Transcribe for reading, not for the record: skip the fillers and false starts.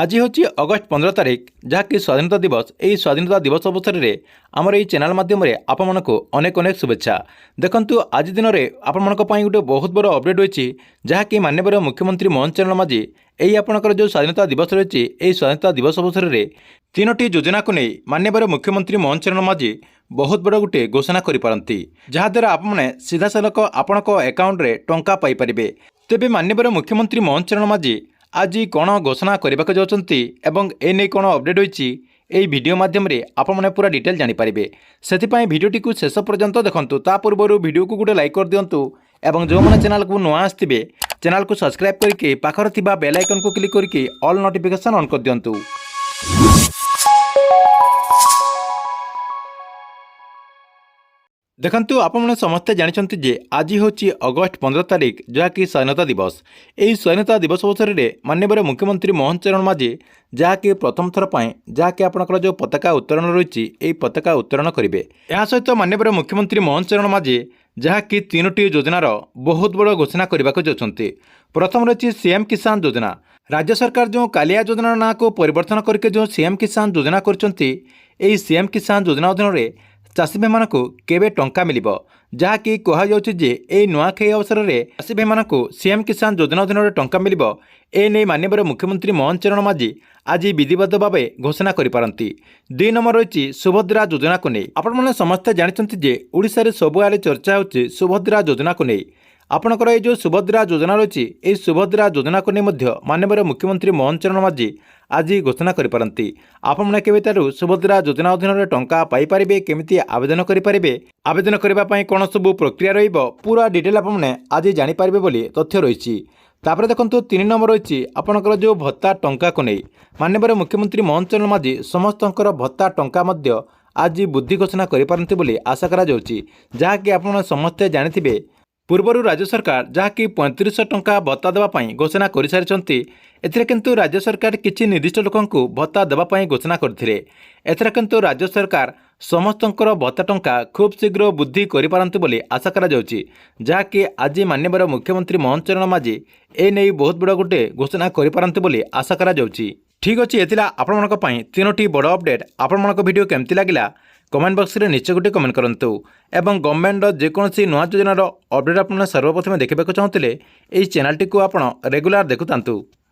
आज हूँ अगस्ट 15 तारिख जहाँकि स्वाधीनता दिवस। यही स्वाधीनता दिवस अवसर में आमर ये चैनल माध्यम आपण को अनेक अनेक शुभेच्छा। देखंतु आज दिन में आपण गोटे बहुत बड़ अपडेट होती जहाँकि माननीय मुख्यमंत्री मोहन चरण माझी यही आपणकर जो स्वाधीनता दिवस रही यही स्वाधीनता दिवस अवसर में 3टी योजना को नहीं माननीय मुख्यमंत्री मोहन चरण माझी बहुत बड़ गोटे घोषणा करपारती जहाद्वारा आपने सीधा सलख आपण अकाउंट रे टंका पाइपर। तेबे माननीय मुख्यमंत्री मोहन चरण माझी आज कौन घोषणा करने जाती एवं एने कौन अपडेट होती यही वीडियो माध्यम आपने पूरा डिटेल जानीपारे। से भिडियोटी को शेष पर्यंत देखंतु। ता पूर्व वीडियो को गोटे लाइक कर दिंतु एवं जो मैंने चैनल को नुआ आसवे चैनल को सब्सक्राइब करके पाखर थिबा बेल आइकन को क्लिक करके ऑल नोटिफिकेशन ऑन कर दिंतु। देखंतु आपने समस्ते जानते जे आज हूँ अगस्ट 15 तारिख जहाँकि स्वाधीनता दिवस। यही स्वाधीनता दिवस अवसर में माननीय मुख्यमंत्री मोहन चरण माझी जहाँकि प्रथम थर पर जहाँकि आपंकर जो पताका उत्तोलन रही यही पताका उत्तोलन करेंगे। यह सहित माननीय मुख्यमंत्री मोहन चरण माझी जहाँकि 3टी योजनार बहुत बड़ घोषणा करने को जाती। प्रथम रही सीएम किसान योजना। राज्य सरकार जो कालिया योजना ना को परिवर्तन करके जो सीएम किसान योजना करछंती यही सीएम किसान योजना अधीन में चाषी भाई मानक केवे टंका मिल जहाँकि कहुचे नुआखाई अवसर में चाषी भाई मानक सीएम किसान योजना अधीन में टंका मिल एने माननीय मुख्यमंत्री मोहन चरण माझी आज विधिवत भाव घोषणा करपारती। 2 नंबर रही सुभद्रा योजना को नहीं आपने समस्ते जानते जे ओडिशा रे सबुआड़े चर्चा होची सुभद्रा योजना को नहीं। आपणकर ये जो सुभद्रा योजना रही यही सुभद्रा योजना को नहीं माननीय मुख्यमंत्री मोहन चरण माझी आज घोषणा करपारती। आपने केवे सुभद्रा योजना अधीन में टंका पाइपर केमिति आवेदन करेंगे आवेदन करने कौन सब प्रक्रिया रही पूरा डिटेल आपने आज जानीपारे बोली तथ्य रही। तापर देखो 3 नंबर रही आपणकर जो भत्ता टंका को नहीं माननीय मुख्यमंत्री मोहन चरण माझी समस्तंकर भत्ता टंका मध्य आज बुद्धि घोषणा करपारती बोली आशा करा जाउची। जहाँकि आपने समस्ते जानिथिबे पूर्वर राज्य सरकार जहाँकि 3500 टंका भत्ता देवाई घोषणा कर सारी एथिरे किंतु राज्य सरकार किसी निर्दिष्ट लोकंकु भत्ता देवाई घोषणा करथिले। एथिरे किंतु राज्य सरकार समस्तंकर भत्ता टंका खूब शीघ्र वृद्धि करिपारंती बोली आशा करा जाउची। जहाँकि आज माननीय मुख्यमंत्री मोहन चरण माझी ए नहीं बहुत बड़ गोटे घोषणा करिपारंती बोली आशा करा जाउची। ठीक अच्छे एथिला आपनका पई 3टी बड़ अपडेट। आपनका वीडियो केमती लागिला कमेंट बॉक्स रे नीचे गोटे कमेंट करंतु एवं गवर्नमेंट जेकोसी नुआ योजनार अपडेट आपने सर्वप्रथम देखा चाहते यही चैनल टी को आप रेगुलर देखुतांतु।